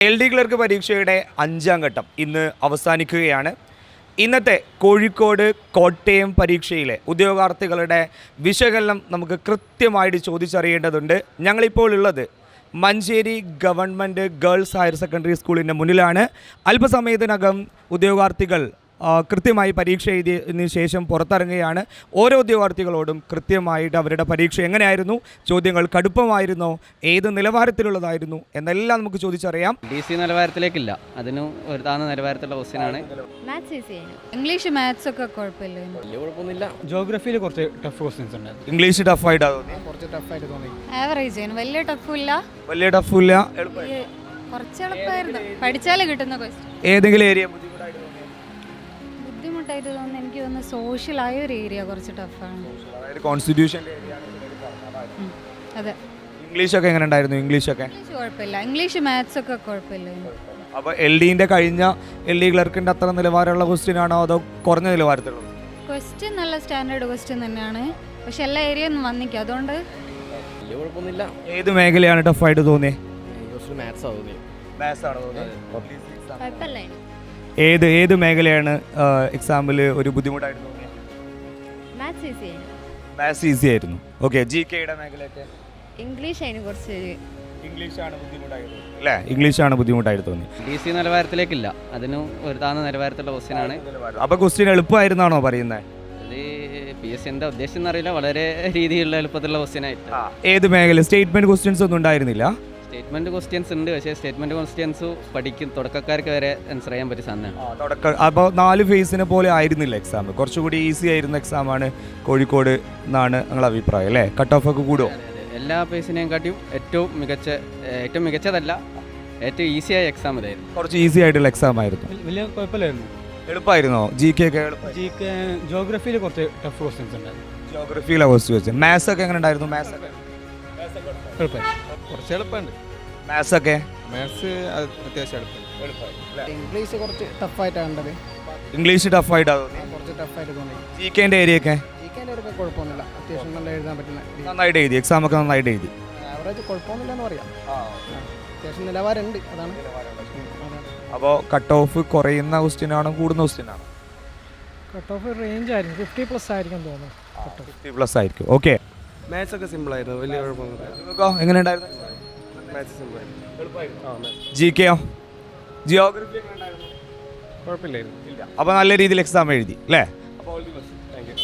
LD clerk പരീക്ഷയുടെ 5ാം ഘട്ടം ഇന്ന് അവസാനിക്കുകയാണ്. ഇന്നത്തെ കോഴിക്കോട് കോട്ടയം പരീക്ഷയിലെ ഉദ്യോഗാർത്ഥികളുടെ വിശകലനം നമുക്ക് കൃത്യമായിട്ട് ചോദിച്ചറിയേണ്ടതുണ്ട്. ഞങ്ങളിപ്പോൾ ഉള്ളത് Manjeri government girls higher secondary സ്കൂളിൻ്റെ മുന്നിലാണ്. അല്പസമയത്തിനകം ഉദ്യോഗാർത്ഥികൾ കൃത്യമായി പരീക്ഷ എഴുതിയതിനു ശേഷം പുറത്തിറങ്ങുകയാണ്. ഓരോ ഉദ്യോഗാർത്ഥികളോടും കൃത്യമായിട്ട് അവരുടെ പരീക്ഷ എങ്ങനെയായിരുന്നു, ചോദ്യങ്ങൾ കടുപ്പമായിരുന്നോ, ഏത് നിലവാരത്തിലുള്ളതായിരുന്നു എന്നെല്ലാം നമുക്ക് ചോദിച്ചറിയാം. DC നിലവാരത്തിലേക്കില്ല, അതിന് ഒരു താഴ്ന്ന നിലവാരത്തിലുള്ള ക്വസ്റ്റ്യനാണ്. ഇംഗ്ലീഷ് മാത്സ് ഒക്കെ കുഴപ്പമില്ല. ജോഗ്രഫിയിൽ കുറച്ച് ടഫ് ക്വസ്റ്റ്യൻസ് ഉണ്ടായിരുന്നു. ഇംഗ്ലീഷ് ടഫായിട്ടാണ് തോന്നി? കുറച്ച് ടഫായിട്ട് തോന്നി. ആവറേജ് ആണ്, വലിയ ടഫുമില്ല, വലിയ ടഫില്ല, കുറച്ച് എളുപ്പമായിരുന്നു. പഠിച്ചാലേ കിട്ടുന്ന ക്വസ്റ്റ്യൻ. ഏതെങ്കിലും ഏരിയ ബുദ്ധിമുട്ടായിട്ട് തോന്നുന്നു എനിക്ക് തോന്നുന്നു സോഷ്യലായ ഒരു ഏരിയ കുറച്ച് ടഫാണ്. കോൺസ്റ്റിറ്റ്യൂഷൻ. അതെ. ഇംഗ്ലീഷൊക്കെ എങ്ങനെ ഉണ്ടായിരുന്നു? ഇംഗ്ലീഷൊക്കെ കുഴപ്പമില്ല. ഇംഗ്ലീഷ് മാത്സ് ഒക്കെ കുഴപ്പമില്ല. അപ്പോൾ LDൻ്റെ കഴിഞ്ഞ LD ക്ലർക്കിൻ്റെ അത്ര നിലവാരമുള്ള ക്വസ്റ്റ്യൻ ആണോ അതോ കുറഞ്ഞ നിലവാരത്തിലുള്ള ക്വസ്റ്റ്യൻ? നല്ല സ്റ്റാൻഡേർഡ് ക്വസ്റ്റ്യൻ തന്നെയാണ്, പക്ഷെ എല്ലാ ഏരിയയൊന്നും വന്നിക്കും, അതുകൊണ്ട് കുഴപ്പമൊന്നുമില്ല. ഏത് മേഖലയാണ് ടഫായിട്ട് തോന്നിയത്? ഏത് മേഖലയാണ് എക്സാമിൽ ഒരു ബുദ്ധിമുട്ടായിട്ട് തോന്നിയത്? മാത്സ് ഈസി ആയിരുന്നു. ഓക്കെ. GKയുടെ മേഖലയൊക്കെ ഇംഗ്ലീഷാണ് ബുദ്ധിമുട്ടായിട്ട് തോന്നി. DC നിലവാരത്തിലേക്കില്ല, അതിന് ഒരു താഴ്ന്ന നിലവാരത്തിലുള്ള ക്വസ്റ്റ്യനാണ്. അപ്പോൾ ക്വസ്റ്റ്യൻ എളുപ്പമായിരുന്നാണോ പറയുന്നത്? അത് PSC എന്താ ഉദ്ദേശം എന്നറിയില്ല, വളരെ രീതിയിലുള്ള എളുപ്പത്തിലുള്ള ക്വസ്റ്റ്യനായിട്ട്. ഏത് മേഖല? സ്റ്റേറ്റ്മെന്റ് ക്വസ്റ്റ്യൻസ് ഒന്നും ഉണ്ടായിരുന്നില്ല? സ്റ്റേറ്റ്മെന്റ് ക്വസ്റ്റ്യൻസ് ഉണ്ട്, പക്ഷേ സ്റ്റേറ്റ്മെന്റ് ക്വസ്റ്റ്യൻസ് തുടക്കക്കാർക്ക് വരെ ആൻസർ ചെയ്യാൻ പറ്റിയ സാധനമാണ്. അപ്പോൾ 4 ഫേസിനെ പോലെ ആയിരുന്നില്ല എക്സാം, കുറച്ചുകൂടി ഈസി ആയിരുന്ന എക്സാമാണ് കോഴിക്കോട് എന്നാണ് നിങ്ങളുടെ അഭിപ്രായം അല്ലേ? കട്ട് ഓഫ് ഒക്കെ കൂടുമോ? എല്ലാ ഫേസിനെയും കാട്ടിയും ഏറ്റവും മികച്ചതല്ല, ഏറ്റവും ഈസിയായ എക്സാം ഇതായിരുന്നു. കുറച്ച് ഈസി ആയിട്ടുള്ള എക്സാം ആയിരുന്നു. വലിയ കുഴപ്പമില്ലായിരുന്നു. എളുപ്പമായിരുന്നോ? GK ഒക്കെ ജോഗ്രഫിയിൽ കുറച്ച് ടഫ് ക്വസ്റ്റ്യൻസ് ഉണ്ടായിരുന്നു. ജോഗ്രഫിയിലെ ക്വസ്റ്റ്യൻ. മാത്സ് ഒക്കെ എങ്ങനെ ഉണ്ടായിരുന്നു? മാത്സ് കുറച്ച് എളുപ്പമുണ്ട്. മാത്സ് ഒക്കെ അത്യാവശ്യം എളുപ്പമുണ്ട്. ഇംഗ്ലീഷ് കുറച്ച് ടഫായിട്ടാണ് കണ്ടത്. ഇംഗ്ലീഷ് ടഫായിട്ടാണ് തോന്നി? കുറച്ച് ടഫായിട്ട് തോന്നി. GKൻ്റെ ഏരിയയൊക്കെ GKൻ്റെ കുഴപ്പമൊന്നുമില്ല, അത്യാവശ്യം നല്ല എഴുതാൻ പറ്റുന്ന. നന്നായിട്ട് എഴുതി, എക്സാം ഒക്കെ നന്നായിട്ട് എഴുതി. ആവറേജ് കുഴപ്പമൊന്നുമില്ല എന്ന് പറയാം. അത്യാവശ്യം നിലവാരമുണ്ട്, അതാണ്. അപ്പോൾ കട്ട് ഓഫ് കുറയുന്ന ക്വസ്റ്റ്യൻ ആണോ കൂടുന്ന ക്വസ്റ്റ്യൻ ആണോ? കട്ട് ഓഫ് റേഞ്ച് ആയിരിക്കും, 50+ ആയിരിക്കും തോന്നുന്നു. 50+ ആയിരിക്കും. ഓക്കെ. മാത്സ് ഒക്കെ സിമ്പിൾ ആയിരുന്നു, വലിയ കുഴപ്പമൊന്നുമില്ല. എങ്ങനെ ഉണ്ടായിരുന്നു? മാത്സ് സിമ്പിൾ ആയിരുന്നു. GKയോ? ജിയോഗ്രഫി കുഴപ്പമില്ലായിരുന്നു. അപ്പോൾ നല്ല രീതിയിൽ എക്സാം എഴുതി അല്ലേ? Thank you.